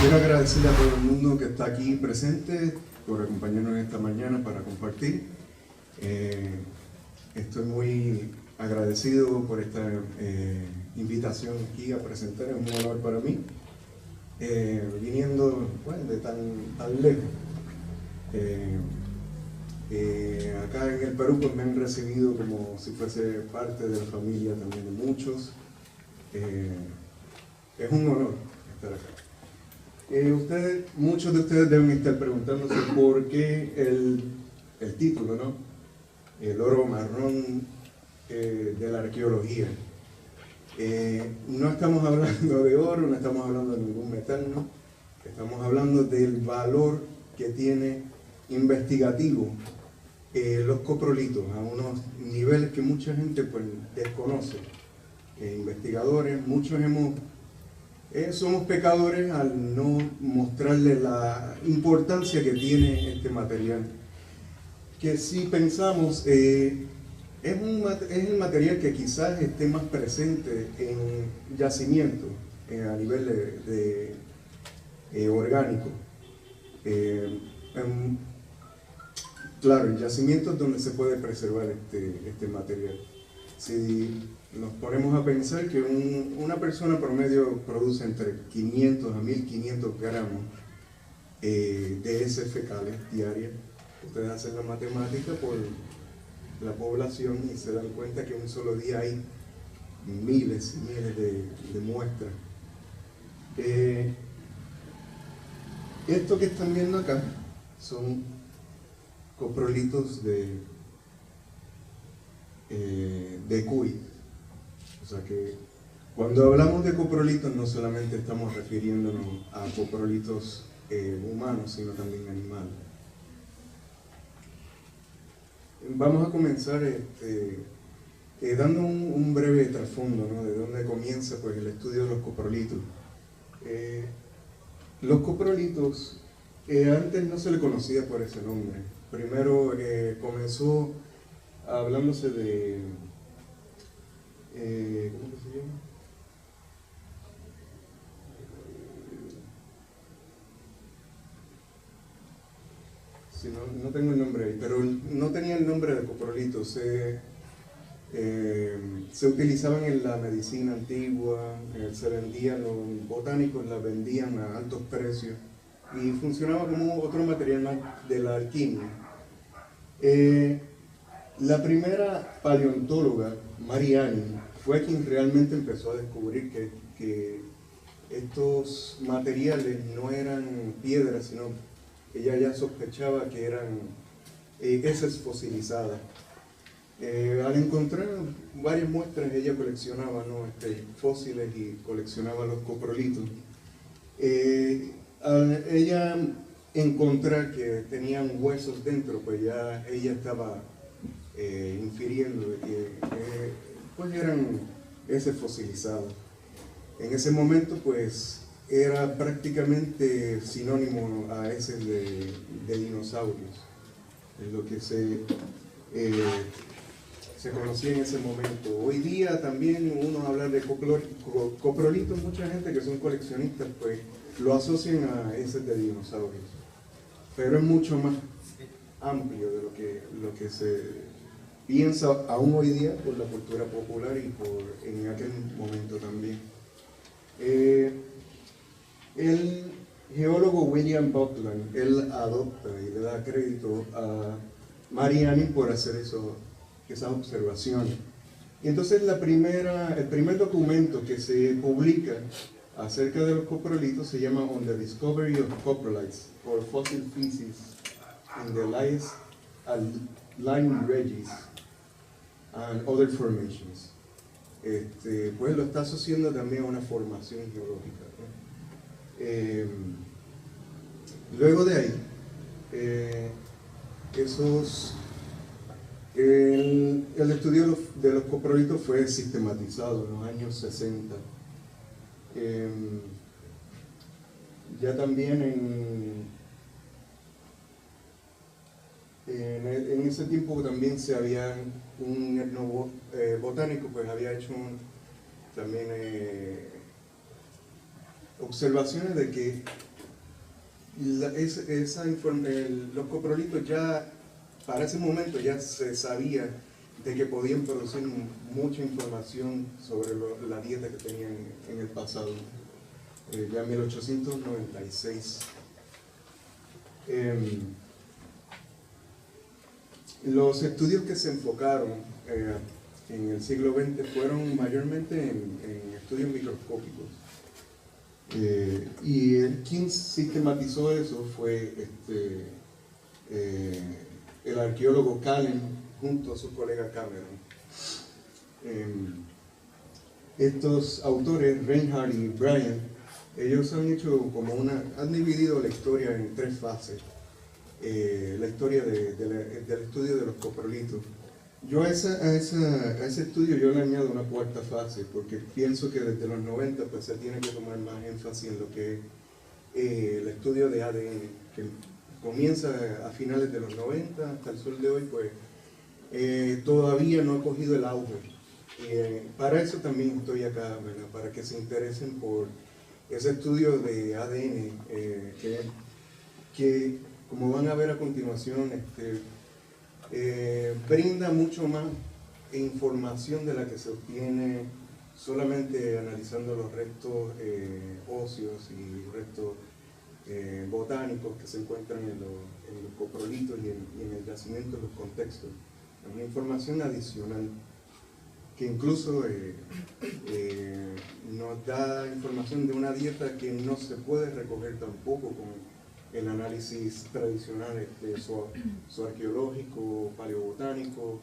Quiero agradecerle a todo el mundo que está aquí presente por acompañarnos esta mañana para compartir. Estoy muy agradecido por esta invitación aquí a presentar, es un honor para mí, viniendo de tan lejos. Acá en el Perú pues, me han recibido como si fuese parte de la familia también de muchos. Es un honor estar acá. Muchos de ustedes deben estar preguntándose por qué el título, ¿no? El oro marrón de la arqueología. No estamos hablando de oro, no estamos hablando de ningún metal, ¿no? Estamos hablando del valor que tiene investigativo los coprolitos a unos niveles que mucha gente pues, desconoce. Investigadores, muchos somos pecadores al no mostrarle la importancia que tiene este material. Que si pensamos, es el material que quizás esté más presente en yacimiento a nivel orgánico. Claro, en yacimientos donde se puede preservar este material. Si nos ponemos a pensar que una persona promedio produce entre 500 a 1500 gramos de heces fecales diarias, ustedes hacen la matemática por la población y se dan cuenta que en un solo día hay miles y miles de muestras. Esto que están viendo acá son coprolitos de cuy. O sea que cuando hablamos de coprolitos no solamente estamos refiriéndonos a coprolitos humanos, sino también animales. Vamos a comenzar dando un breve trasfondo, ¿no? De dónde comienza pues, el estudio de los coprolitos. Los coprolitos antes no se le conocía por ese nombre. Primero comenzó hablándose de ¿cómo se llama? Sí, no tengo el nombre ahí, pero no tenía el nombre de coprolito. Se utilizaban en la medicina antigua, se vendían, los botánicos la vendían a altos precios y funcionaba como otro material más de la alquimia. La primera paleontóloga, Mariani, fue quien realmente empezó a descubrir que estos materiales no eran piedras, sino ella ya sospechaba que eran heces fosilizadas. Al encontrar varias muestras, ella coleccionaba, ¿no? Fósiles y coleccionaba los coprolitos. Al ella encontrar que tenían huesos dentro, pues ya ella estaba infiriendo de que pues eran heces fosilizadas. En ese momento pues era prácticamente sinónimo a heces de dinosaurios, es lo que se conocía en ese momento. Hoy día también uno habla de coprolitos, mucha gente que son coleccionistas pues lo asocian a heces de dinosaurios, pero es mucho más amplio de lo que se piensa aún hoy día por la cultura popular y en aquel momento también. El geólogo William Buckland, él adopta y le da crédito a Mariani por hacer esas observaciones. Y entonces el primer documento que se publica acerca de los coprolitos se llama On the Discovery of Coprolites or Fossil Feces in the Lime Regis and Other Formations. Pues lo está asociando también a una formación geológica, ¿no? Luego de ahí, el estudio de los coprolitos fue sistematizado en los años 60. Ya también en ese tiempo también un etnobotánico pues había hecho también observaciones de que los coprolitos ya, para ese momento ya se sabía de que podían producir mucha información sobre la dieta que tenían en el pasado, ya en 1896. Los estudios que se enfocaron en el siglo XX fueron mayormente en estudios microscópicos. Y quien sistematizó eso fue el arqueólogo Callen junto a su colega Cameron. Estos autores, Reinhardt y Bryant, ellos han hecho han dividido la historia en 3 fases. La historia del estudio de los coprolitos. Yo a ese estudio yo le añado una 4ª fase, porque pienso que desde los 90 pues, se tiene que tomar más énfasis en lo que es el estudio de ADN, que comienza a finales de los 90 hasta el sol de hoy, pues todavía no ha cogido el auge. Para eso también estoy acá, ¿verdad? Para que se interesen por ese estudio de ADN que como van a ver a continuación, brinda mucho más información de la que se obtiene solamente analizando los restos óseos y restos botánicos que se encuentran en los coprolitos y en el yacimiento de los contextos. Es una información adicional que incluso nos da información de una dieta que no se puede recoger tampoco con el análisis tradicional arqueológico, paleobotánico,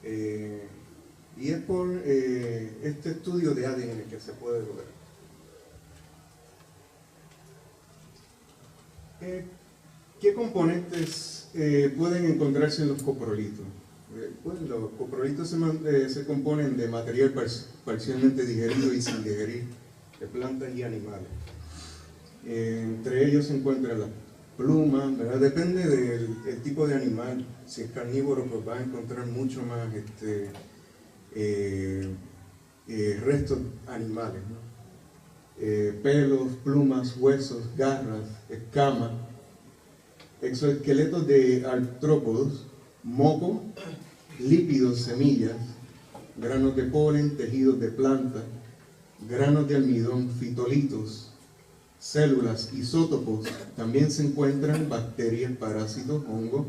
y es por este estudio de ADN que se puede lograr. ¿Qué componentes pueden encontrarse en los coprolitos? Pues los coprolitos se componen de material parcialmente digerido y sin digerir, de plantas y animales. Entre ellos se encuentran las plumas, ¿verdad? Depende del tipo de animal. Si es carnívoro, pues va a encontrar mucho más restos animales, ¿no? Pelos, plumas, huesos, garras, escamas, exoesqueletos de artrópodos, moco, lípidos, semillas, granos de polen, tejidos de planta, granos de almidón, fitolitos, células, isótopos. También se encuentran bacterias, parásitos, hongos,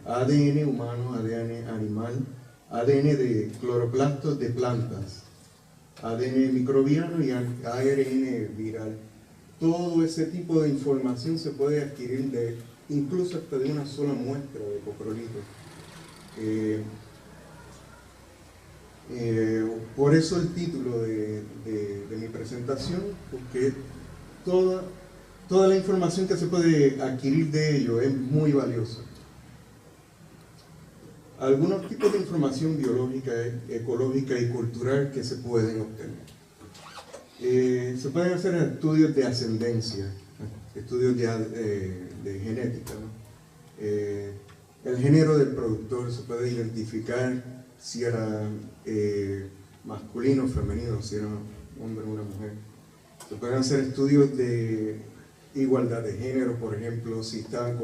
ADN humano, ADN animal, ADN de cloroplastos de plantas, ADN microbiano y ARN viral. Todo ese tipo de información se puede adquirir incluso hasta de una sola muestra de coprolitos. Por eso el título de mi presentación, porque toda la información que se puede adquirir de ello es muy valiosa. Algunos tipos de información biológica, ecológica y cultural que se pueden obtener. Se pueden hacer estudios de ascendencia, estudios de genética, ¿no? El género del productor se puede identificar si era masculino o femenino, si era un hombre o una mujer. Se pueden hacer estudios de igualdad de género, por ejemplo, si estaban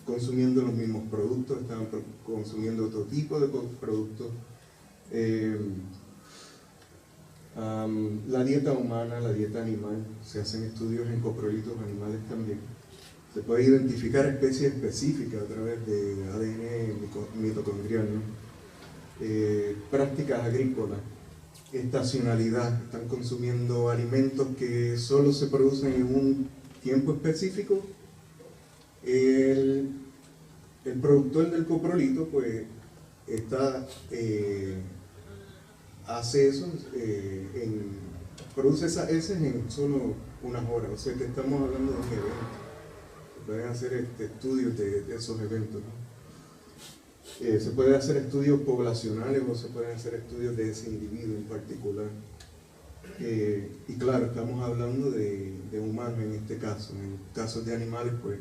consumiendo los mismos productos, estaban consumiendo otro tipo de productos. La dieta humana, la dieta animal, se hacen estudios en coprolitos animales también. Se puede identificar especies específicas a través de ADN mitocondrial, ¿no? Prácticas agrícolas, estacionalidad, están consumiendo alimentos que solo se producen en un tiempo específico. El productor del coprolito pues hace eso, produce esas heces en solo unas horas, o sea que estamos hablando de un evento. Se pueden hacer estudios de esos eventos, ¿no? Se pueden hacer estudios poblacionales o se pueden hacer estudios de ese individuo en particular. Y claro, estamos hablando de humanos en este caso. En casos de animales, pues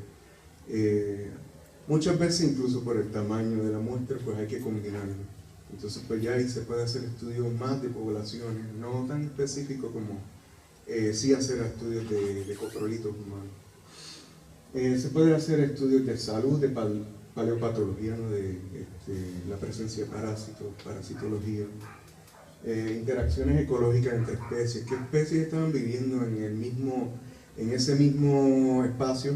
muchas veces incluso por el tamaño de la muestra, pues hay que combinarlo. Entonces pues ya ahí se puede hacer estudios más de poblaciones, no tan específicos como sí hacer estudios de coprolitos humanos. Se puede hacer estudios de salud, de paleopatología, ¿no? De la presencia de parásitos, parasitología, interacciones ecológicas entre especies, qué especies estaban viviendo en ese mismo espacio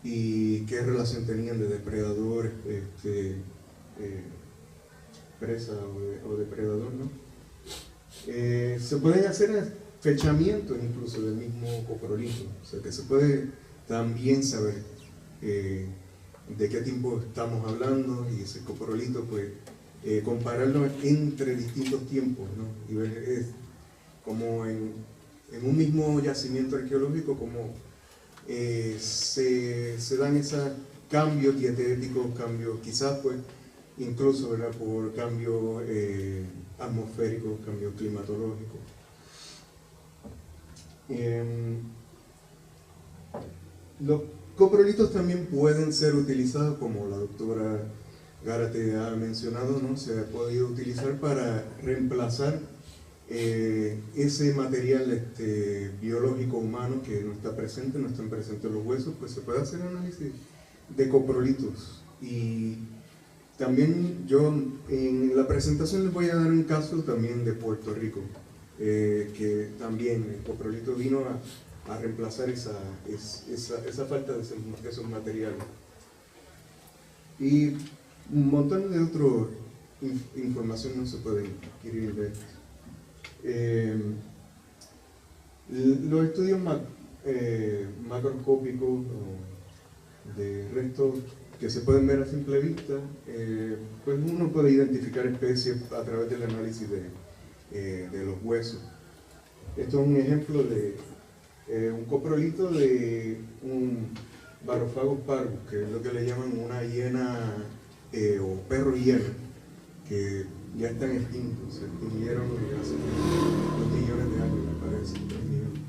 y qué relación tenían de depredador, presa o depredador, ¿no? Se pueden hacer fechamientos incluso del mismo coprolito, o sea que se puede también saber de qué tiempo estamos hablando y ese coprolito, pues compararlo entre distintos tiempos, ¿no? Y ver como en un mismo yacimiento arqueológico como se dan esos cambios dietéticos, cambios quizás pues incluso, ¿verdad?, por cambios atmosféricos, cambios climatológicos. Los coprolitos también pueden ser utilizados, como la doctora Gárate ha mencionado, ¿no? Se ha podido utilizar para reemplazar ese material biológico humano que no está presente, no están presentes los huesos, pues se puede hacer análisis de coprolitos. Y también yo en la presentación les voy a dar un caso también de Puerto Rico, que también el coprolito vino a reemplazar esa falta de esos materiales. Y un montón de otra información no se puede adquirir de esto. Los estudios macroscópicos de restos que se pueden ver a simple vista, pues uno puede identificar especies a través del análisis de los huesos. Esto es un ejemplo de un coprolito de un Barophagus parvus, que es lo que le llaman una hiena o perro hiena, que ya están extintos, se extinguieron hace 2 millones de años, me parece, 3 millones.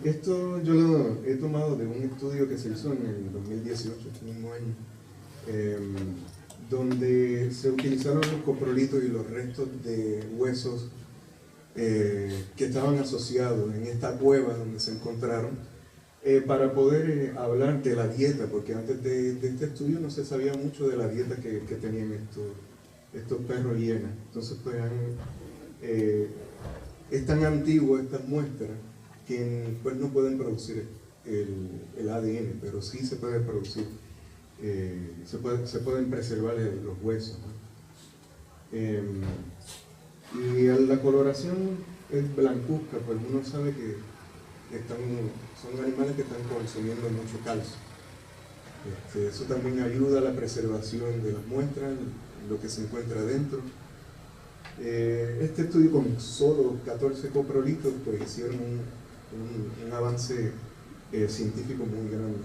Esto yo lo he tomado de un estudio que se hizo en el 2018, este mismo año, donde se utilizaron los coprolitos y los restos de huesos que estaban asociados en esta cueva donde se encontraron, para poder hablar de la dieta, porque antes de este estudio no se sabía mucho de la dieta que tenían estos perros hienas. Entonces pues es tan antiguo estas muestras que pues no pueden producir el ADN, pero sí se puede producir, se pueden preservar los huesos, ¿no? Y la coloración es blancuzca, pues uno sabe que son animales que están consumiendo mucho calcio. Eso también ayuda a la preservación de las muestras, lo que se encuentra dentro. Este estudio con solo 14 coprolitos, pues hicieron un avance científico muy grande.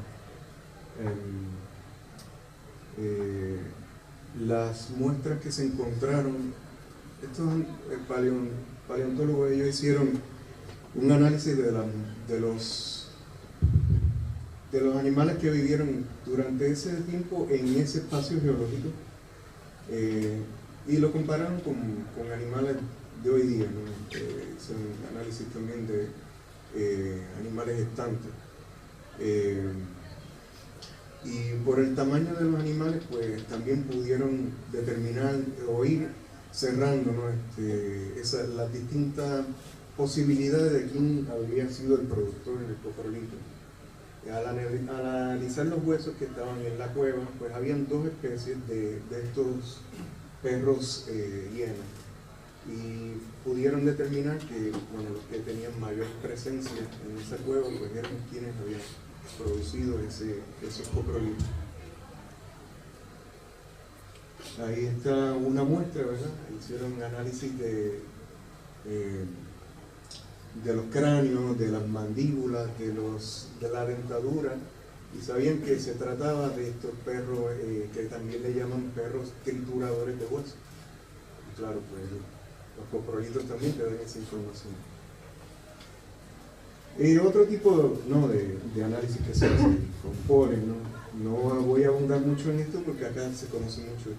Las muestras que se encontraron, estos paleontólogos, ellos hicieron un análisis de los animales que vivieron durante ese tiempo en ese espacio geológico, y lo compararon con animales de hoy día, ¿no? Son análisis también de animales extantos, y por el tamaño de los animales pues también pudieron determinar o ir cerrando, ¿no? Las distintas posibilidades de quién habría sido el productor del coprolito. Al analizar los huesos que estaban en la cueva, pues habían 2 especies de estos perros hienas, y pudieron determinar que los que tenían mayor presencia en esa cueva pues eran quienes habían producido esos coprolitos. Ahí está una muestra, ¿verdad? Hicieron análisis de los cráneos, de las mandíbulas, de la dentadura, y sabían que se trataba de estos perros que también le llaman perros trituradores de huesos. Y claro, pues los coprolitos también te dan esa información. Otro tipo de análisis que se hace con polen, no voy a abundar mucho en esto porque acá se conoce mucho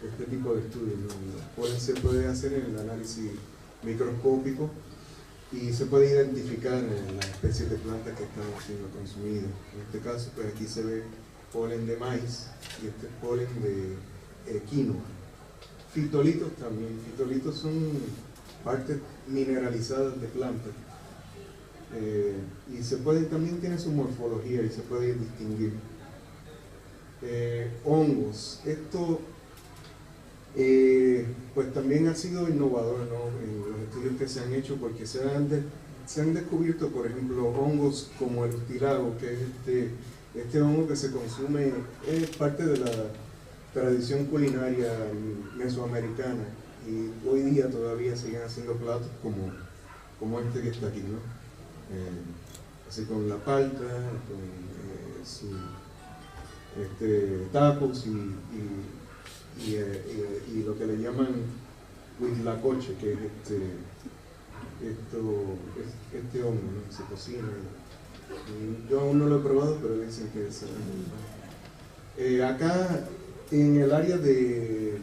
este tipo de estudios, ¿no? Polen se puede hacer en el análisis microscópico, y se puede identificar las especies de plantas que están siendo consumidas. En este caso, pues aquí se ve polen de maíz y este es polen de quinoa. Fitolitos también. Fitolitos son partes mineralizadas de plantas. Y también tiene su morfología y se puede distinguir. Hongos. Esto pues también ha sido innovador, ¿no? En los estudios que se han hecho, porque se han descubierto, por ejemplo, hongos como el ustilago, que es este hongo que se consume, es parte de la tradición culinaria mesoamericana, y hoy día todavía siguen haciendo platos como este que está aquí, ¿no? Así con la palta, con sus tacos y lo que le llaman huitlacoche, que es este hongo, ¿no? Se cocina. Y yo aún no lo he probado, pero dicen que es muy bueno. Acá en el área de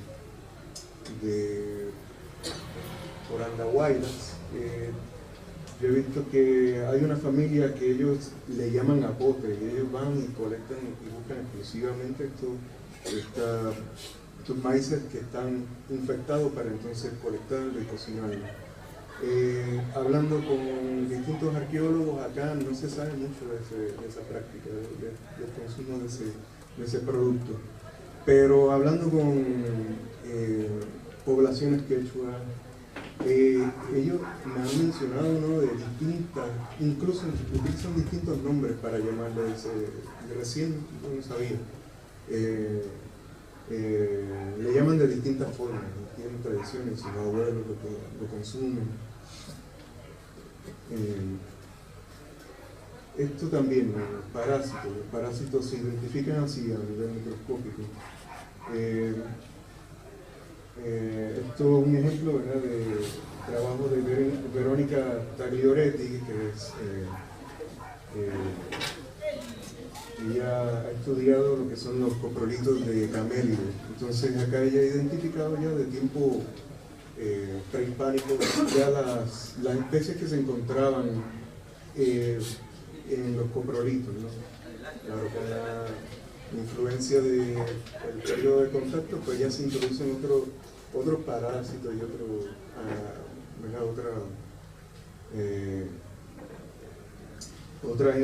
Orandahuaylas, yo he visto que hay una familia que ellos le llaman apotre, y ellos van y colectan y buscan exclusivamente estos maíces que están infectados para entonces colectarlo y cocinarlo. Hablando con distintos arqueólogos, acá no se sabe mucho de esa práctica, del consumo de ese producto. Pero hablando con poblaciones quechua, ellos me han mencionado, ¿no?, de distintas, incluso utilizan distintos nombres para llamarles, recién no sabía. Le llaman de distintas formas, ¿no? Tienen tradiciones, sus abuelos lo consumen. Esto también, ¿no? Los parásitos se identifican así a nivel microscópico. Esto es un ejemplo, ¿verdad?, de trabajo de Verónica Taglioretti, que es ella ha estudiado lo que son los coprolitos de camélido. Entonces acá ella ha identificado ya de tiempo prehispánico ya las especies que se encontraban en los coprolitos, ¿no? Claro, con la influencia del periodo de contacto, pues ya se introducen otros parásitos y otras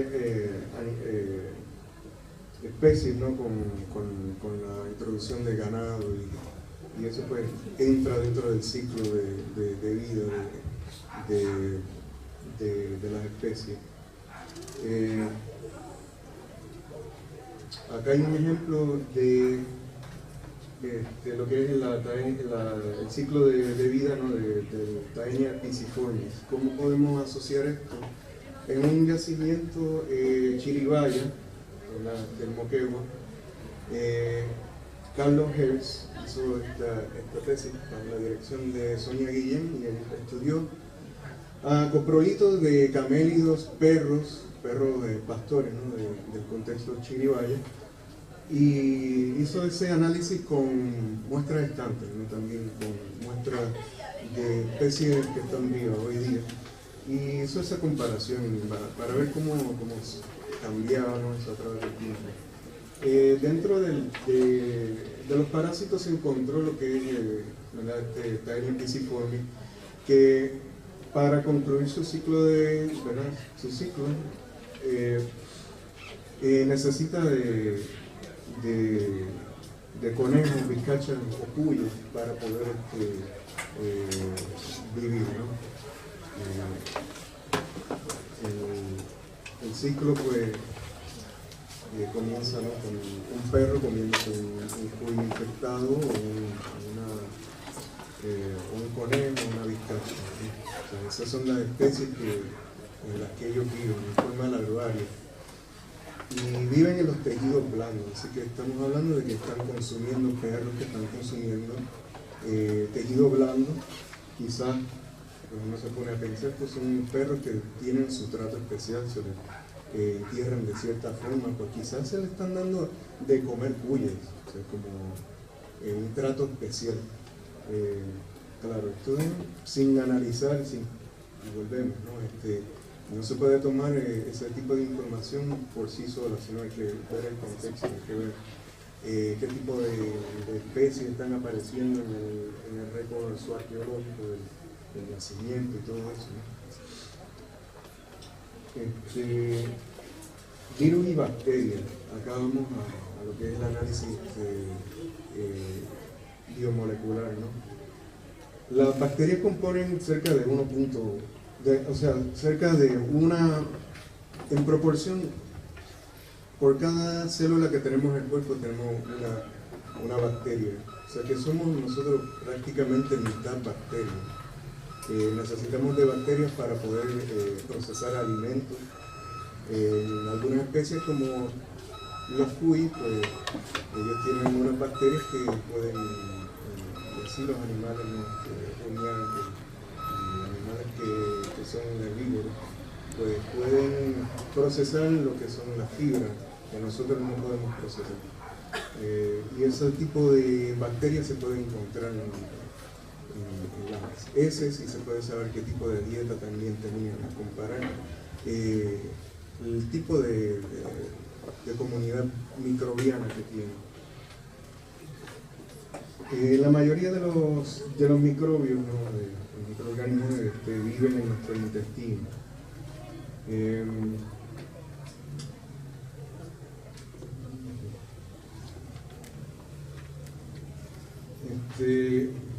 especies, ¿no?, con la introducción de ganado, y eso pues entra dentro del ciclo de vida de las especies. Acá hay un ejemplo de lo que es el ciclo de vida, ¿no?, de Taenia pisciformis. ¿Cómo podemos asociar esto? En un yacimiento Chiribaya, del Moquegua, Carlos Hertz hizo esta tesis bajo la dirección de Sonia Guillén, y él estudió coprolitos de camélidos, perros pastores, ¿no?, del contexto Chiribaya, y hizo ese análisis con muestras estantes, ¿no?, también con muestras de especies que están vivas hoy día, y hizo esa comparación para ver cómo cambiaba, ¿no?, eso a través del tiempo. Dentro de los parásitos se encontró lo que es Taenia pisciformis, que para concluir su ciclo necesita de conejos, vizcachas o cuyes para poder vivir, ¿no? El ciclo pues comienza, ¿no?, con un perro comiéndose un cuy infectado, o un conejo, una vizcacha, ¿no? O sea, esas son las especies en las que ellos viven en forma larvaria, y viven en los tejidos blandos. Así que estamos hablando de que están consumiendo perros que están consumiendo tejido blando. Quizás uno se pone a pensar que son perros que tienen su trato especial, se les entierran de cierta forma, pues quizás se le están dando de comer cuyes, o sea, como un trato especial. Claro, esto sin analizar, volvemos, ¿no? No se puede tomar ese tipo de información por sí sola, sino hay que ver el contexto, hay que ver qué tipo de especies están apareciendo en el récord arqueológico del nacimiento y todo eso, ¿no? Virus y bacterias. Acá vamos a lo que es el análisis biomolecular, ¿no? Las bacterias componen cerca de cerca de en proporción, por cada célula que tenemos en el cuerpo tenemos una bacteria. O sea que somos nosotros prácticamente mitad bacterias. Necesitamos de bacterias para poder procesar alimentos. En algunas especies como los cuy, pues ellos tienen unas bacterias que pueden, y así los animales rumiantes y animales que son herbívoros, pues pueden procesar lo que son las fibras que nosotros no podemos procesar. Y ese tipo de bacterias se pueden encontrar en las heces y se puede saber qué tipo de dieta también tenían, a comparar el tipo de comunidad microbiana que tienen. La mayoría de los microbios, ¿no? Los microorganismos viven en nuestro intestino.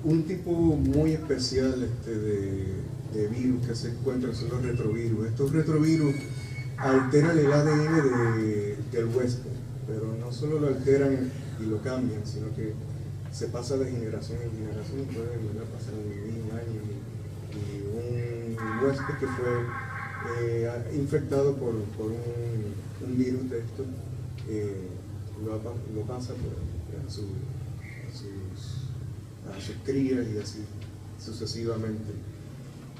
Un tipo muy especial de virus que se encuentra son los retrovirus. Estos retrovirus alteran el ADN del huésped, pero no solo lo alteran y lo cambian, sino que se pasa de generación en generación y puede pasar 1000 años y un huésped que fue infectado por un virus de esto lo pasa a sus crías y así sucesivamente.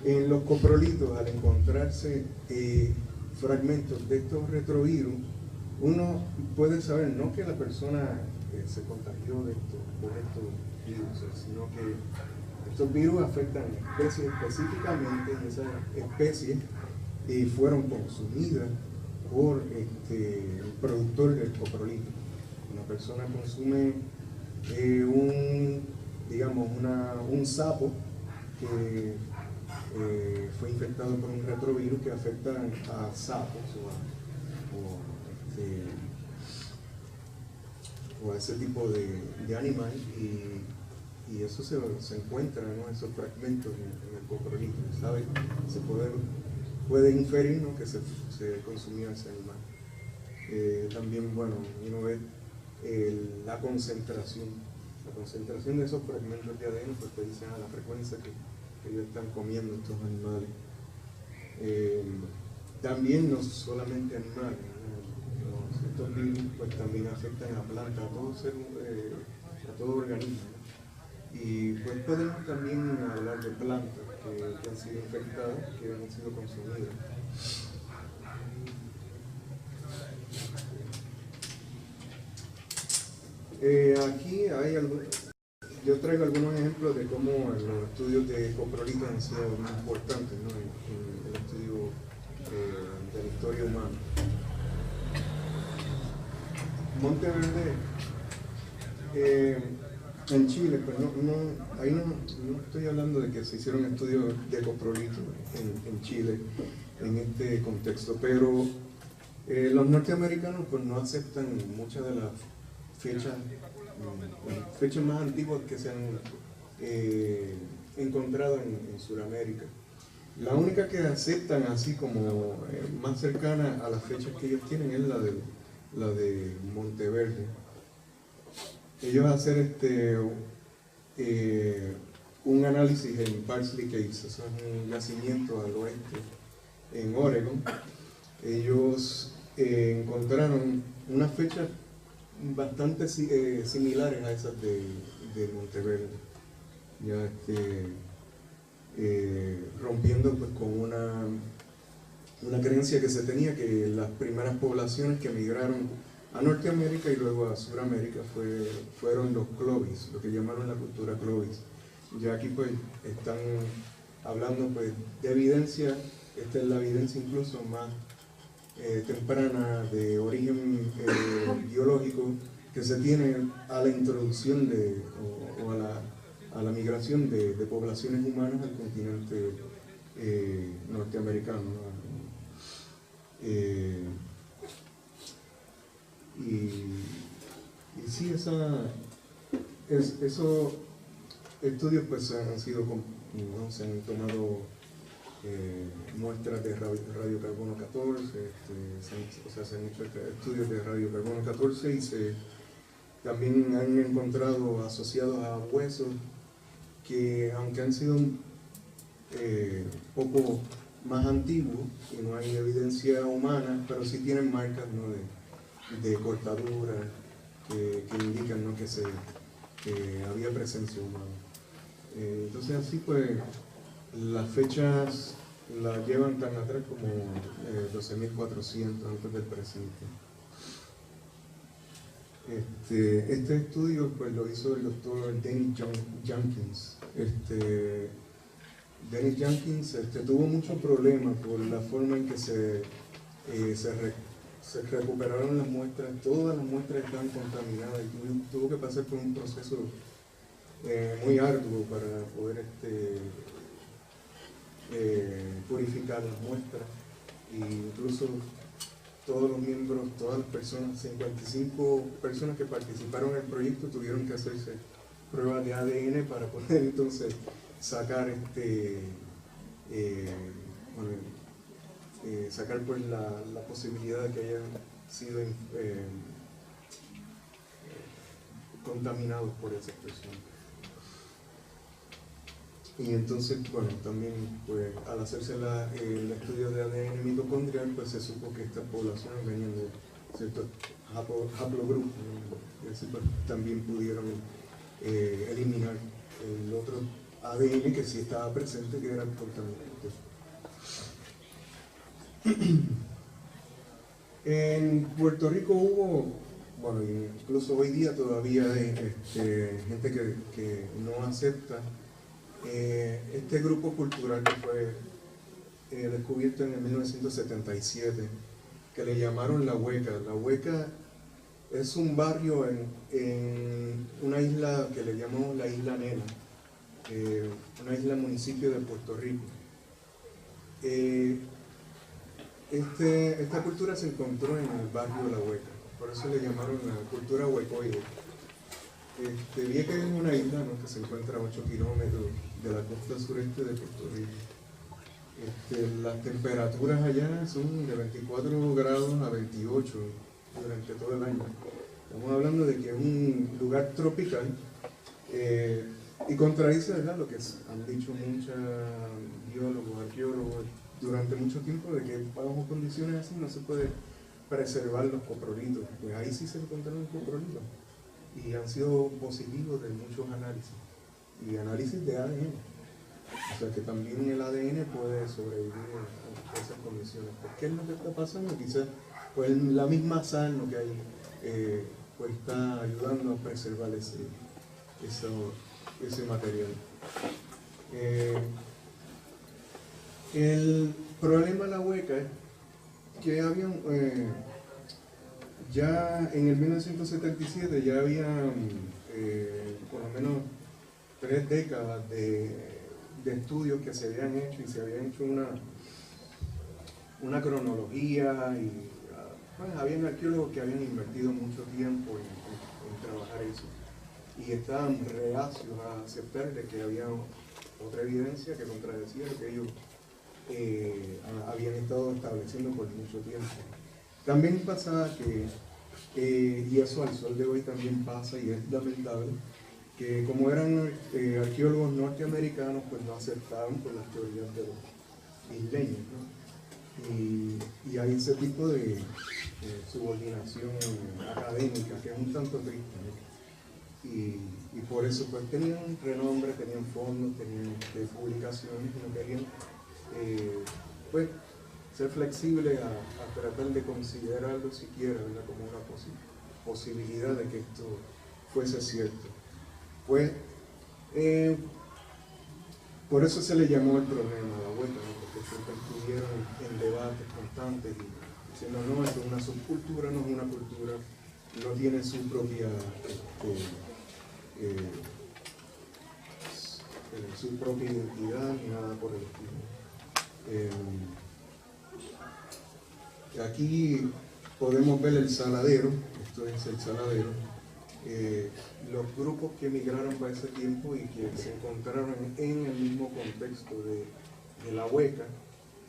En los coprolitos, al encontrarse fragmentos de estos retrovirus, uno puede saber no que la persona se contagió por estos virus, sino que estos virus afectan especies específicamente, y esas especies fueron consumidas por el productor del coprolito. Una persona consume un sapo que fue infectado por un retrovirus que afecta a sapos o a ese tipo de animal, y eso se encuentra, ¿no? Esos fragmentos en el coprolito, ¿sabe? Se puede inferir, ¿no? Que se consumió ese animal. También, bueno, uno ve la concentración de esos fragmentos de ADN, pues te dicen a la frecuencia que ellos están comiendo estos animales. También no solamente animales, ¿no? Estos virus pues también afectan a plantas, a todo organismo, ¿no? Y pues podemos también hablar de plantas que han sido infectadas, que han sido consumidas. Aquí yo traigo algunos ejemplos de cómo los estudios de coprolitos han sido muy importantes, ¿no? en el estudio de la historia humana. Monteverde, en Chile, pues ahí no estoy hablando de que se hicieron estudios de coprolitos en Chile en este contexto, pero los norteamericanos pues no aceptan muchas de las fechas más antiguas que se han encontrado en Sudamérica. La única que aceptan así como más cercana a las fechas que ellos tienen es la de Monteverde. Ellos hacen un análisis en Parsley Caves, eso es un yacimiento al oeste en Oregon. Ellos encontraron unas fechas bastante similares a esas de Monteverde, ya rompiendo pues con una creencia que se tenía, que las primeras poblaciones que migraron a Norteamérica y luego a Sudamérica fueron los Clovis, lo que llamaron la cultura Clovis. Ya aquí pues están hablando pues de evidencia. Esta es la evidencia incluso más temprana de origen biológico que se tiene a la introducción o a la migración de poblaciones humanas al continente norteamericano, ¿no? Y sí, esos estudios pues han sido, ¿no? Se han tomado muestras de radiocarbono 14, se han hecho estudios de radiocarbono 14 y también han encontrado asociados a huesos que, aunque han sido poco más antiguos y no hay evidencia humana, pero sí tienen marcas, ¿no? de cortadura que indican, ¿no? que había presencia humana. Entonces así pues las fechas las llevan tan atrás como 12.400 antes del presente. Este estudio pues lo hizo el doctor Dennis Jenkins. Dennis Jenkins tuvo muchos problemas por la forma en que se recuperaron las muestras. Todas las muestras estaban contaminadas y tuvo que pasar por un proceso muy arduo para poder purificar las muestras. E incluso todos los miembros, todas las personas, 55 personas que participaron en el proyecto tuvieron que hacerse pruebas de ADN para poder entonces sacar sacar pues la posibilidad de que hayan sido contaminados por esas personas. Y entonces, bueno, también pues al hacerse el estudio de ADN mitocondrial, pues se supo que estas poblaciones venían de ciertos haplogrupos, ¿no? Y así pues también pudieron eliminar el otro ADN que sí estaba presente, que era el contaminante. En Puerto Rico hubo, bueno, incluso hoy día todavía hay gente que no acepta este grupo cultural que fue descubierto en el 1977, que le llamaron La Hueca. La Hueca es un barrio en una isla que le llamamos la Isla Nena, una isla municipio de Puerto Rico. Esta cultura se encontró en el barrio La Hueca, por eso le llamaron la cultura huecoide. Vieques es una isla, ¿no? Que se encuentra a 8 kilómetros de la costa sureste de Puerto Rico. Las temperaturas allá son de 24 grados a 28 durante todo el año. Estamos hablando de que es un lugar tropical y contradice, ¿verdad?, lo que han dicho muchos biólogos, arqueólogos durante mucho tiempo, de que bajo condiciones así no se puede preservar los coprolitos. Pues ahí sí se encontraron coprolitos y han sido positivos de muchos análisis y análisis de ADN. O sea que también el ADN puede sobrevivir a esas condiciones. Pues, ¿qué es lo que está pasando? Quizás pues la misma sal, lo que hay, pues está ayudando a preservar ese material. El problema de La Hueca es que había ya en el 1977 ya había por lo menos 3 décadas de estudios que se habían hecho y se habían hecho una cronología y pues, habían arqueólogos que habían invertido mucho tiempo en trabajar eso y estaban reacios a aceptar de que había otra evidencia que contradecía lo que ellos habían estado estableciendo por mucho tiempo. También pasaba que, y eso al sol de hoy también pasa y es lamentable, que como eran arqueólogos norteamericanos, pues no aceptaban pues, las teorías de los isleños, ¿no? Y hay ese tipo de subordinación académica que es un tanto triste, ¿no? Y por eso pues tenían renombre, tenían fondos, tenían publicaciones y no querían pues ser flexible a tratar de considerarlo siquiera, ¿verdad?, como una posibilidad de que esto fuese cierto. Pues por eso se le llamó el problema a la hueca, ¿no? Porque siempre estuvieron en debates constantes y diciendo, no, esto es una subcultura, no es una cultura, no tiene su propia su propia identidad ni nada por el estilo. Aquí podemos ver el saladero, esto es el saladero, los grupos que emigraron para ese tiempo y que se encontraron en el mismo contexto de la hueca,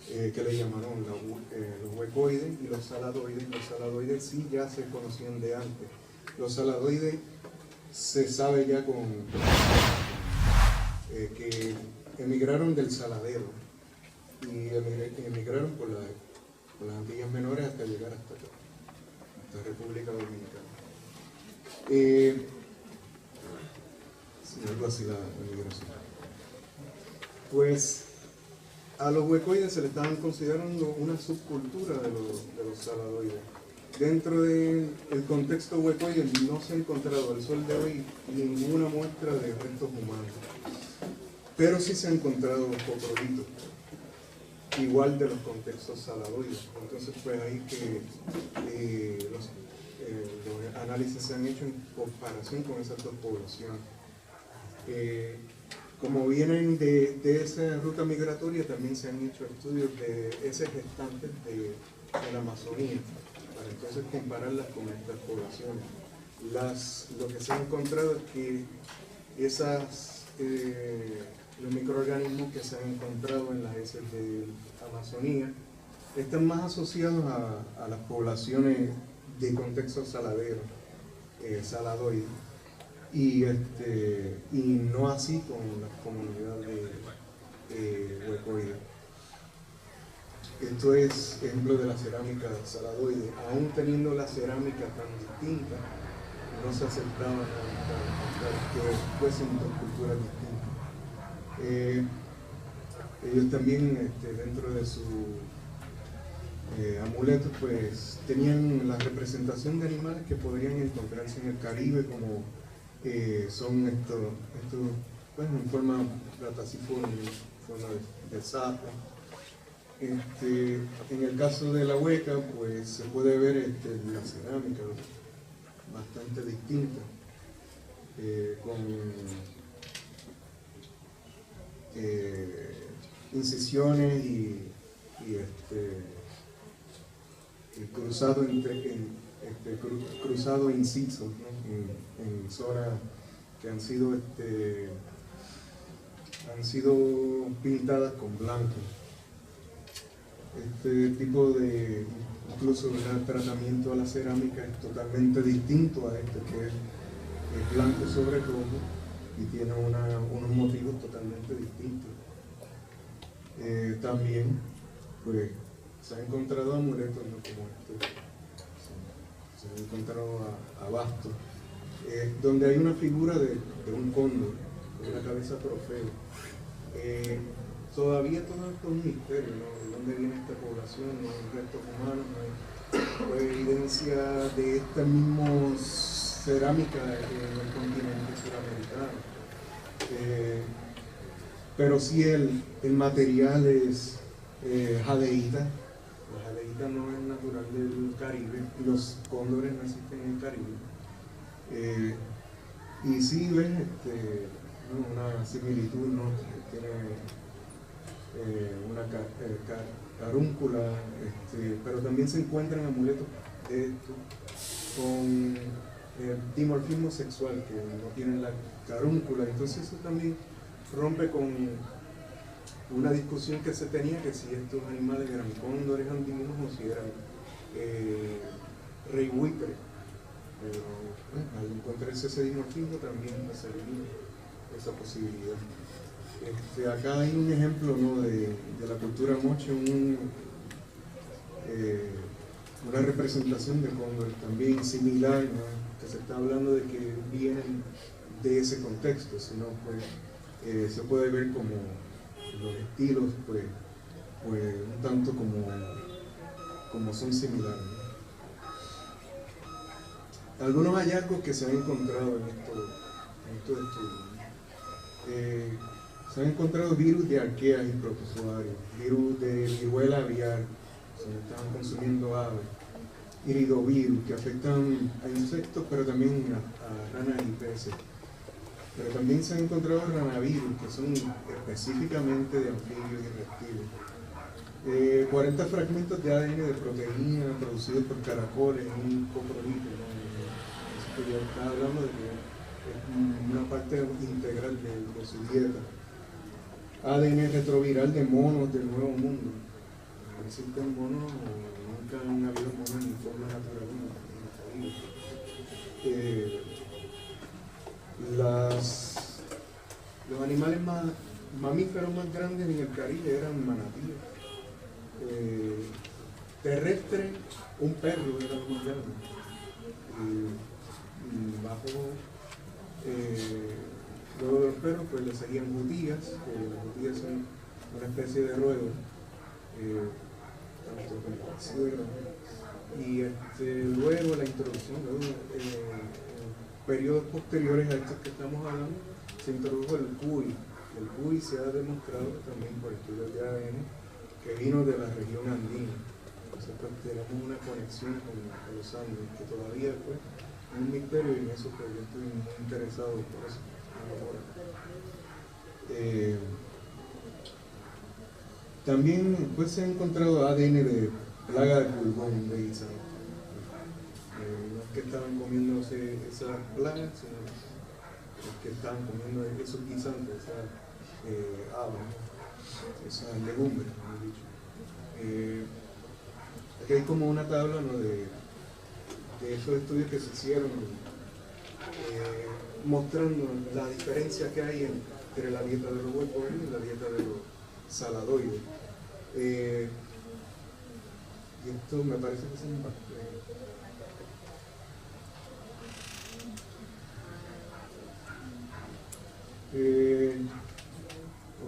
que le llamaron los huecoides y los saladoides. Los saladoides sí ya se conocían de antes. Los saladoides se sabe ya que emigraron del saladero y emigraron por las Antillas Menores hasta llegar hasta acá, hasta República Dominicana. Algo así la migración. Pues a los huecoides se le estaban considerando una subcultura de los saladoides. Dentro del contexto huecoide no se ha encontrado al sol de hoy ninguna muestra de restos humanos, pero sí se han encontrado coprolitos, igual de los contextos saladoides. Entonces pues ahí que los análisis se han hecho en comparación con esas dos poblaciones. Como vienen de esa ruta migratoria, también se han hecho estudios de heces gestantes de la Amazonía, para entonces compararlas con estas poblaciones. Lo que se ha encontrado es que los microorganismos que se han encontrado en las heces de Amazonía están más asociados a las poblaciones de contexto saladero, saladoide, y no así con las comunidades huecoides. Esto es ejemplo de la cerámica saladoide. Aún teniendo la cerámica tan distinta, no se aceptaban que fuesen dos culturas distintas. Ellos también, dentro de sus amuletos, pues tenían la representación de animales que podrían encontrarse en el Caribe, como son estos pues, en forma plataciforme, en forma de sapo. En el caso de la hueca, pues se puede ver la cerámica bastante distinta, con incisiones y cruzado incisos, ¿no? en zonas que han sido pintadas con blanco. Este tipo de, incluso el tratamiento a la cerámica es totalmente distinto a este, que es blanco sobre rojo y tiene unos motivos totalmente distintos. También pues se han encontrado amuletos, ¿no? Como este, se han encontrado a bastos, donde hay una figura de un cóndor con una cabeza trofeo. Todavía todo esto es un misterio, ¿no? ¿De dónde viene esta población? No hay restos humanos, no hay evidencia de esta misma cerámica en el continente suramericano. Pero sí el material es jadeíta. La jadeíta no es natural del Caribe, los cóndores no existen en el Caribe. Y sí ves una similitud, ¿no? Tiene una carúncula, pero también se encuentran amuletos de esto con dimorfismo sexual, que no tienen la carúncula. Entonces eso también rompe con una discusión que se tenía, que si estos animales eran cóndores andinos o si eran rey buitre. Pero al encontrarse ese dimorfismo también se elimina esa posibilidad. Acá hay un ejemplo, ¿no? de la cultura moche, una representación de cóndores también similar, ¿no? Que se está hablando de que vienen de ese contexto, sino pues se puede ver como los estilos pues un tanto como son similares, ¿no? Algunos hallazgos que se han encontrado en estos estudios. Se han encontrado virus de arqueas y protozoarios, virus de viruela aviar, se estaban consumiendo aves, iridovirus que afectan a insectos, pero también a ranas y peces. Pero también se han encontrado ranavirus, que son específicamente de anfibios y reptiles. 40 fragmentos de ADN de proteína producidos por caracoles en un coprolito, ¿no? Eso que ya estaba hablando de que es una parte integral de su dieta. ADN retroviral de monos del Nuevo Mundo. No existen monos, nunca han habido monos en forma natural en la vida. Los animales mamíferos más grandes en el Caribe eran manatíes. Terrestre, un perro era lo más grande. Luego de los perros pues le seguían jutías. Las jutías son una especie de roedor, tanto como y luego la introducción, en periodos posteriores a estos que estamos hablando, se introdujo el cuy. El cuy se ha demostrado también por estudios de ADN que vino de la región andina. Entonces pues tenemos una conexión con los Andes que todavía pues, es un misterio, y en eso pues yo estoy muy interesado por eso ahora. También pues se ha encontrado ADN de plaga de pulgón de guisante. No es que estaban comiéndose esas plagas, sino que estaban comiendo esos guisantes, esas habas, esas legumbres, como he dicho. Aquí hay como una tabla, ¿no?, de esos estudios que se hicieron, mostrando la diferencia que hay entre la dieta de los huevones y la dieta de los saladoides. Y esto me parece que es un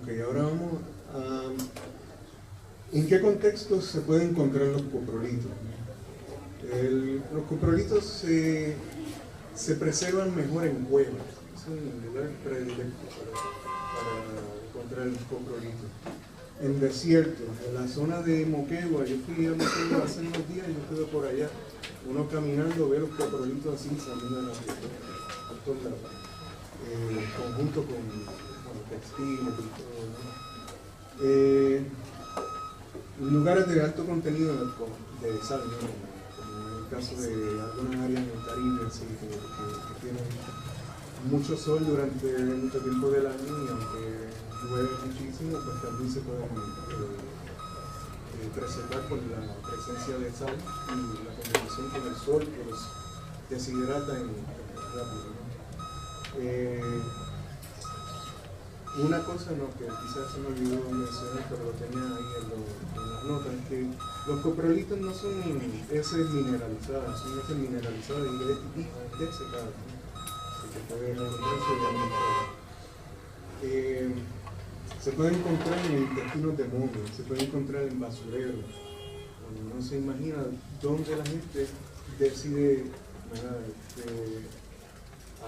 ok, ahora vamos a... ¿En qué contextos se pueden encontrar los coprolitos? Los coprolitos se preservan mejor en cuevas. Es un lugar predilecto para encontrar los coprolitos. En desiertos, en la zona de Moquegua, yo fui a Moquegua hace unos días, yo estuve por allá, uno caminando ve los coprolitos así saliendo de la tierra, por todos lados, conjunto con textiles y todo, ¿no? Lugares de alto contenido de sal, ¿no? Como en el caso de algunas áreas en el Caribe, así, que tienen mucho sol durante mucho tiempo del año, y aunque llueve muchísimo, pues también se pueden preservar por la presencia de sal y la combinación con el sol que los deshidrata rápido, ¿no? Una cosa, ¿no?, que quizás se me olvidó mencionar, pero lo tenía ahí en las notas, es que los coprolitos no son heces mineralizadas, son heces mineralizadas y desecadas, ¿no? Así que puede encontrarse se puede encontrar en intestinos de momias, se puede encontrar en basureros. No se imagina dónde la gente decide, ¿verdad?,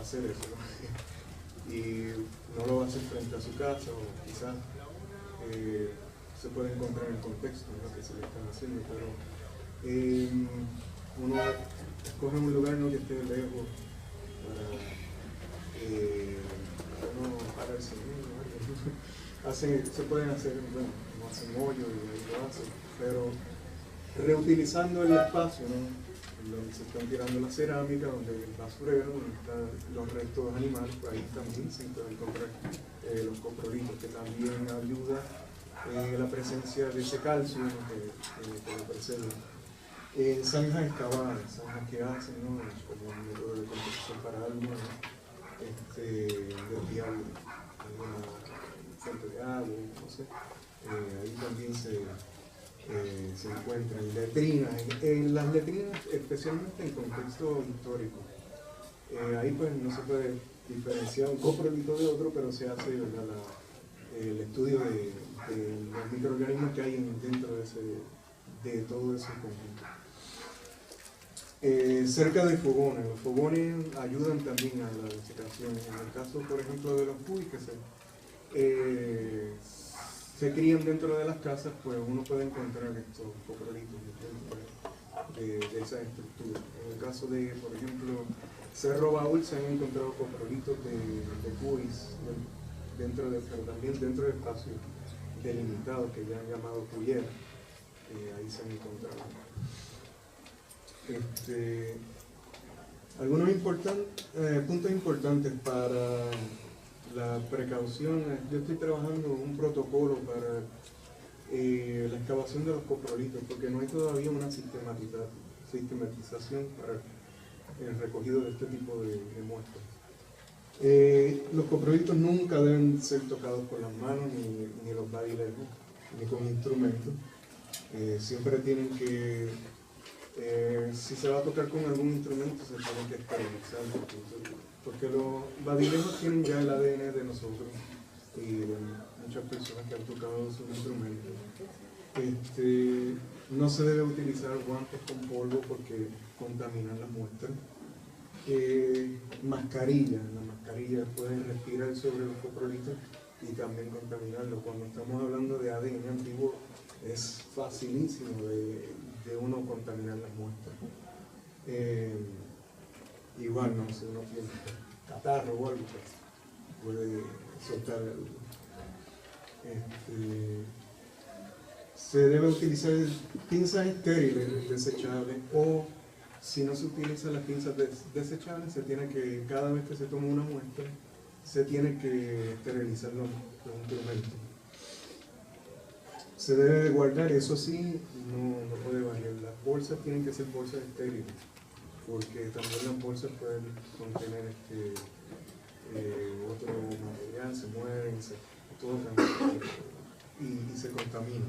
hacer eso, ¿no? Y no lo va a hacer frente a su casa, o quizás se puede encontrar en el contexto en lo que se le están haciendo, pero uno escoge un lugar, ¿no?, que esté lejos para uno pararse, ¿no? Se pueden hacer, bueno, no hacen hoyo y ahí lo hacen, pero reutilizando el espacio, ¿no?, donde se están tirando la cerámica, donde el basurero, donde están los restos animales, pues ahí también se pueden encontrar los coprolitos, que también ayuda la presencia de ese calcio, ¿no?, que lo preserva. Zanjas excavadas, zanjas que hacen, ¿no?, como un método de composición para algo, ¿no?, desviar alguna fuente de agua, no sé, ahí también se encuentran letrinas, en las letrinas especialmente en contexto histórico. Ahí pues no se puede diferenciar un coprolito de otro, pero se hace, ¿verdad?, el estudio de los microorganismos que hay dentro de todo ese conjunto. Cerca de fogones, los fogones ayudan también a la desecación. En el caso, por ejemplo, de los cuy, que se se crían dentro de las casas, pues uno puede encontrar estos coprolitos dentro de esa estructura. En el caso de, por ejemplo, Cerro Baúl, se han encontrado coprolitos de cuis pero también dentro de espacios delimitados que ya han llamado cuyera. Ahí se han encontrado. Algunos puntos importantes para la precaución. Yo estoy trabajando en un protocolo para la excavación de los coprolitos, porque no hay todavía una sistematización para el recogido de este tipo de muestras. Los coprolitos nunca deben ser tocados con las manos, ni los badilejos, ni con instrumentos. Siempre tienen que, si se va a tocar con algún instrumento, se tiene que esterilizar, porque los badilejos tienen ya el ADN de nosotros y de muchas personas que han tocado sus instrumentos. No se debe utilizar guantes con polvo porque contaminan las muestras. Mascarillas, las mascarillas pueden respirar sobre los coprolitos y también contaminarlos. Cuando estamos hablando de ADN antiguo, es facilísimo de uno contaminar las muestras. Igual, no sé, uno tiene catarro o algo, pues, puede soltar algo. Se debe utilizar pinzas estériles desechables, o si no se utilizan las pinzas desechables, cada vez que se toma una muestra, se tiene que esterilizar los instrumentos. Se debe de guardar, eso sí, no puede variar. Las bolsas tienen que ser bolsas estériles, porque también las bolsas pueden contener otro material, se mueven, todo y se contamina.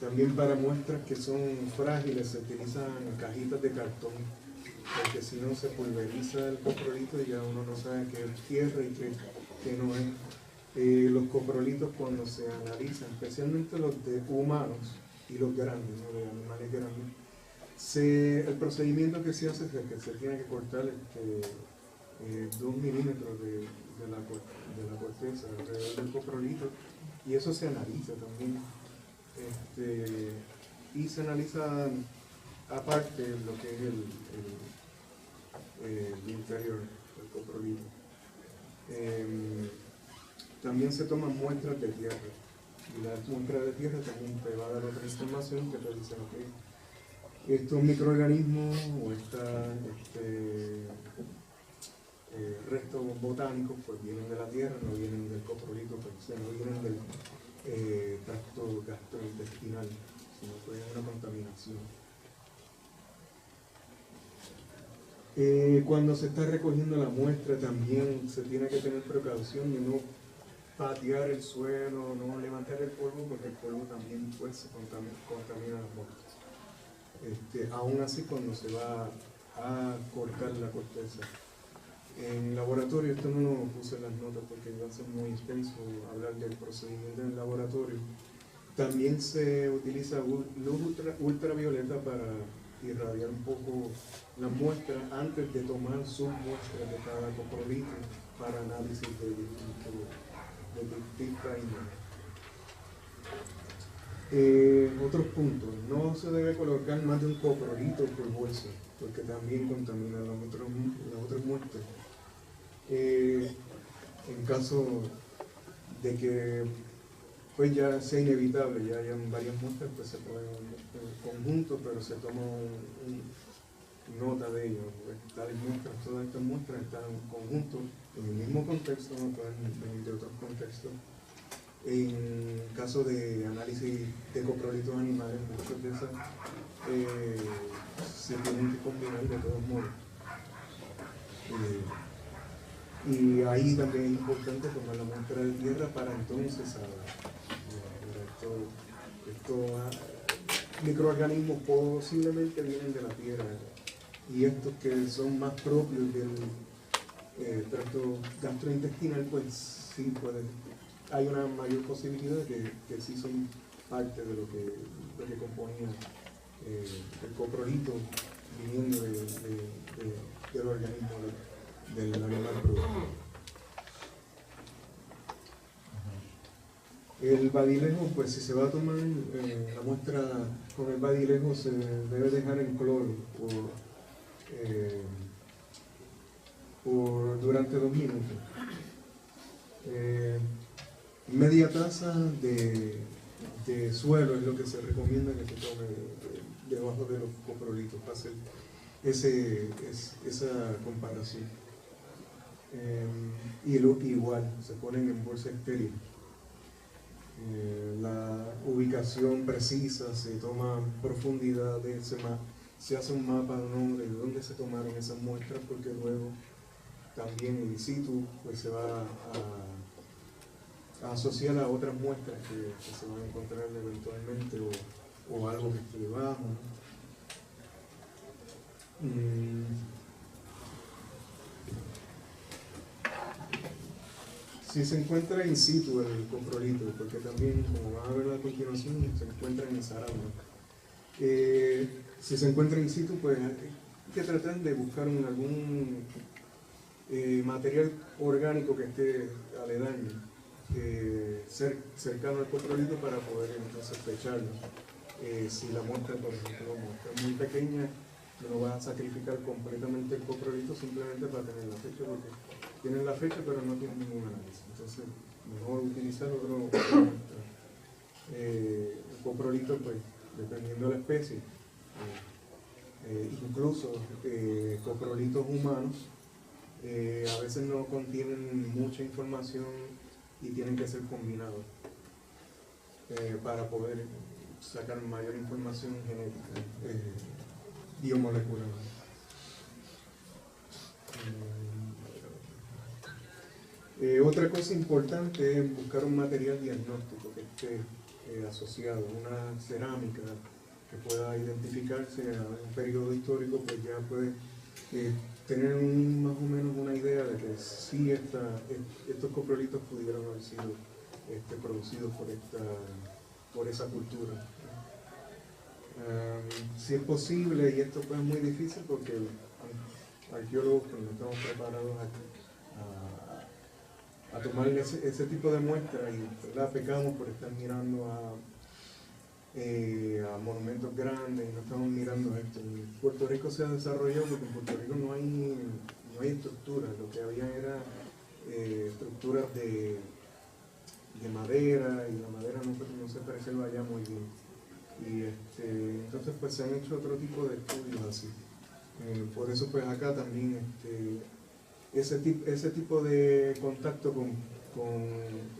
También para muestras que son frágiles se utilizan cajitas de cartón, porque si no se pulveriza el coprolito y ya uno no sabe qué es tierra y qué no es. Los coprolitos, cuando se analizan, especialmente los de humanos y los grandes, ¿no?, de animales grandes, el procedimiento que se hace es que se tiene que cortar 2 milímetros de la corteza alrededor del coprolito, y eso se analiza también. Y se analiza aparte lo que es el interior del coprolito. También se toman muestras de tierra, y las muestras de tierra también te va a dar otra información que te dice, ok, estos microorganismos o restos botánicos pues vienen de la tierra, no vienen del coprolito, pues, no vienen del tracto gastrointestinal, sino que hay una contaminación. Cuando se está recogiendo la muestra también se tiene que tener precaución de no patear el suelo, no levantar el polvo, porque el polvo también pues, se contamina las muestras. Aún así, cuando se va a cortar la corteza. En laboratorio, esto no lo puse en las notas porque va a ser muy extenso hablar del procedimiento en el laboratorio. También se utiliza luz ultravioleta para irradiar un poco las muestras antes de tomar submuestras de cada coprolito para análisis de distintas imágenes. Otros puntos: no se debe colocar más de un coprolito por bolsa, porque también contamina las otras muestras. En caso de que pues ya sea inevitable, ya hayan varias muestras, pues se pueden en conjunto, pero se toma nota de ello. Pues, tales muestras, todas estas muestras están en conjunto, en el mismo contexto, no pueden venir de otros contextos. En caso de análisis de coprolitos animales, muchas de esas se tienen que combinar de todos modos. Y ahí también es importante tomar la muestra de tierra para entonces estos microorganismos posiblemente vienen de la tierra, y estos que son más propios del tracto gastrointestinal, pues sí hay una mayor posibilidad de que sí son parte de lo que componía el coprolito viniendo del organismo del animal productor. El badilejo, pues si se va a tomar la muestra con el badilejo, se debe dejar en cloro durante 2 minutos. Media taza de suelo es lo que se recomienda que se tome debajo de los coprolitos para hacer esa comparación. Y igual, se ponen en bolsa estéril. La ubicación precisa, se toma profundidad, se hace un mapa, ¿no?, de dónde se tomaron esas muestras, porque luego también in situ pues se va a asociar a otras muestras que se van a encontrar eventualmente o algo que esté debajo, ¿no? Si se encuentra in situ el coprolito, porque también, como van a ver a continuación, se encuentra en Sarabia. Si se encuentra in situ, pues hay que tratar de buscar algún material orgánico que esté aledaño, cercano al coprolito, para poder entonces fecharlo. Si la muestra, por ejemplo, es muy pequeña, no vas a sacrificar completamente el coprolito simplemente para tener la fecha, porque tienen la fecha pero no tienen ningún análisis. Entonces, mejor utilizar otro muestra. El coprolito, pues, dependiendo de la especie, incluso coprolitos humanos, a veces no contienen mucha información y tienen que ser combinados para poder sacar mayor información genética, biomolecular. Otra cosa importante es buscar un material diagnóstico que esté asociado, una cerámica que pueda identificarse a un periodo histórico, pues ya puede tener más o menos una idea de que sí estos coprolitos pudieron haber sido producidos por esa cultura. Si es posible, y esto pues es muy difícil porque arqueólogos pues, no estamos preparados a tomar ese tipo de muestras, y ¿verdad?, pecamos por estar mirando a monumentos grandes y no estamos mirando esto. En Puerto Rico se ha desarrollado porque en Puerto Rico no hay estructuras, lo que había era estructuras de madera, y la madera no se preserva ya muy bien. Y entonces pues se han hecho otro tipo de estudios así. Por eso pues acá también ese tipo de contacto con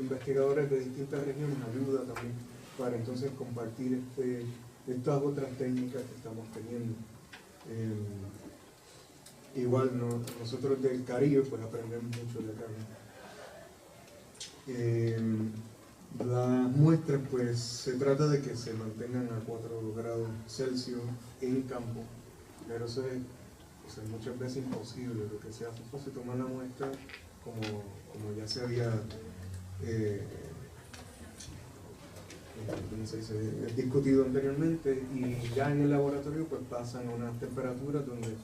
investigadores de distintas regiones ayuda también para entonces compartir estas otras técnicas que estamos teniendo. Igual nosotros del Caribe pues aprendemos mucho de acá, ¿no? Las muestras, pues, se trata de que se mantengan a 4 grados Celsius en campo, pero eso es muchas veces imposible. Lo que se hace pues se toma la muestra como ya se había discutido anteriormente, y ya en el laboratorio pues pasan a unas temperaturas donde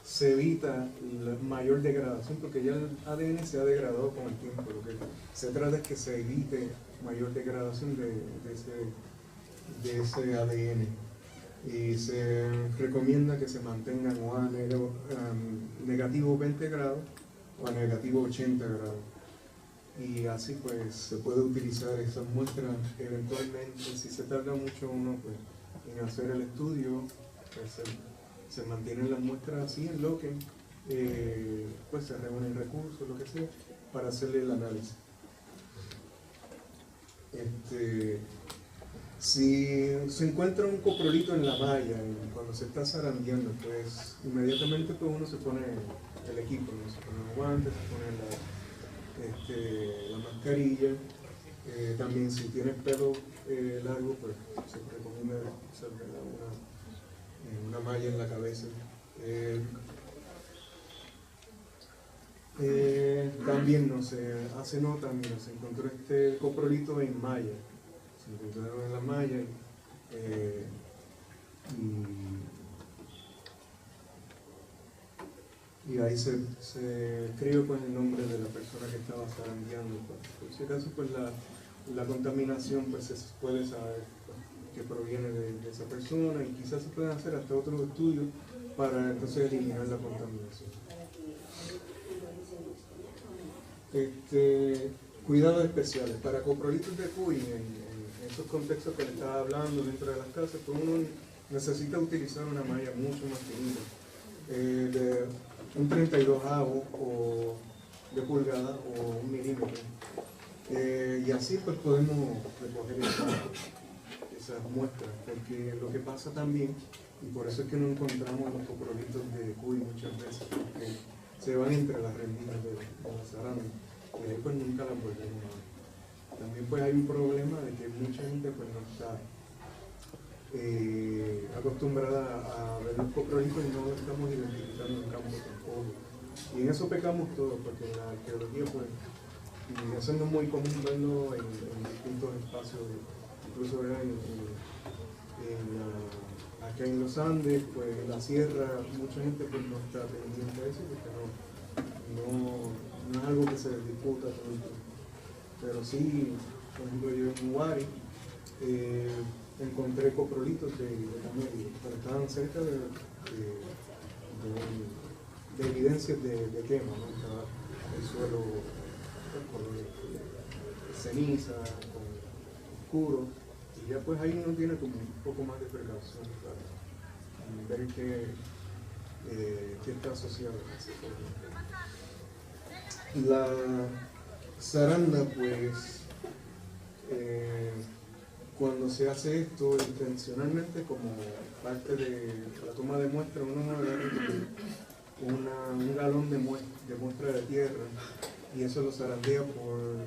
se evita la mayor degradación, porque ya el ADN se ha degradado con el tiempo. Lo que se trata es que se evite mayor degradación de ese ADN, y se recomienda que se mantengan o a negativo 20 grados o a negativo 80 grados, y así pues se puede utilizar esas muestras eventualmente. Si se tarda mucho uno pues en hacer el estudio, pues se mantienen las muestras así en lo que pues se reúnen recursos, lo que sea, para hacerle el análisis. Si se encuentra un coprolito en la malla cuando se está zarandeando, pues inmediatamente pues uno se pone el equipo, ¿no? Se pone los guantes, se pone la mascarilla. También si tienes pelo largo, pues se recomienda hacer una malla en la cabeza. También no se hace nota, mira, se encontró este coprolito en malla, se encontraron en la malla, y ahí se escribe pues el nombre de la persona que estaba zarandeando. Por si acaso pues la contaminación pues se puede saber que proviene de esa persona, y quizás se pueden hacer hasta otros estudios para entonces eliminar la contaminación. Cuidados especiales para coprolitos de cuy en esos contextos que le estaba hablando dentro de las casas, pues uno necesita utilizar una malla mucho más finita, de un 32avo o de pulgada o 1 milímetro, y así pues podemos recoger esas muestras, porque lo que pasa también, y por eso es que no encontramos los coprolitos de cuy muchas veces, porque se van entre las renditas de la zaranda, y ahí pues nunca las volvemos a ver. También pues hay un problema de que mucha gente pues no está acostumbrada a ver los coprolitos y no los estamos identificando en campo tampoco. Y en eso pecamos todos, porque en la arqueología pues eso no es muy común verlo en distintos espacios, incluso acá en los Andes, pues en la sierra, mucha gente pues no está pendiente de eso porque no es algo que se disputa tanto. Pero sí, por ejemplo, yo en Huari encontré coprolitos de camello, pero estaban cerca de evidencias de quema, ¿no? Estaba el suelo con ceniza, con oscuro, y ya pues ahí uno tiene como un poco más de precaución para ver qué está asociado a ese problema. La zaranda, pues, cuando se hace esto intencionalmente como parte de la toma de muestra, uno agarra un galón de muestra de tierra y eso lo zarandea por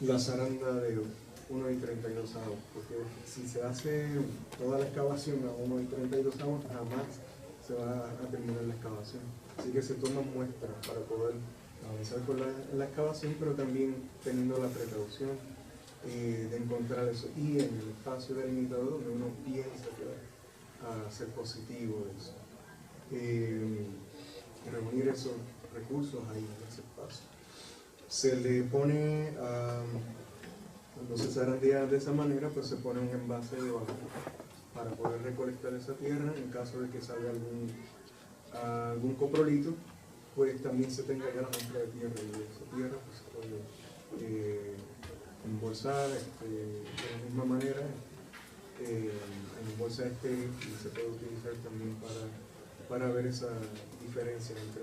la zaranda de 1,32 avos, porque si se hace toda la excavación a 1,32 avos, jamás se va a terminar la excavación. Así que se toman muestras para poder avanzar con la excavación, pero también teniendo la precaución de encontrar eso, y en el espacio delimitado donde uno piensa que va a ser positivo eso. Reunir esos recursos ahí en ese espacio. Se le pone, cuando se zarandea de esa manera, pues se pone un envase debajo para poder recolectar esa tierra. En caso de que salga algún coprolito, pues también se tenga ya la muestra de tierra, y esa tierra pues se puede embolsar de la misma manera en bolsa estéril, y se puede utilizar también para ver esa diferencia entre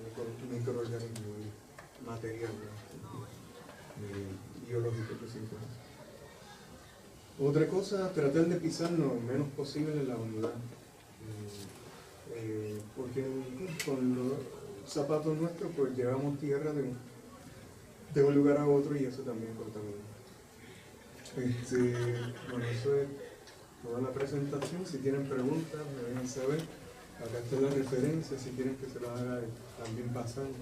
microorganismos y material biológico que se encuentra. Otra cosa, tratar de pisar lo menos posible en la unidad, porque con los zapatos nuestros pues llevamos tierra de un lugar a otro, y eso también contamina. Bueno, eso es toda la presentación. Si tienen preguntas, me dejan saber. Acá está la referencia, si quieren que se las haga también pasando.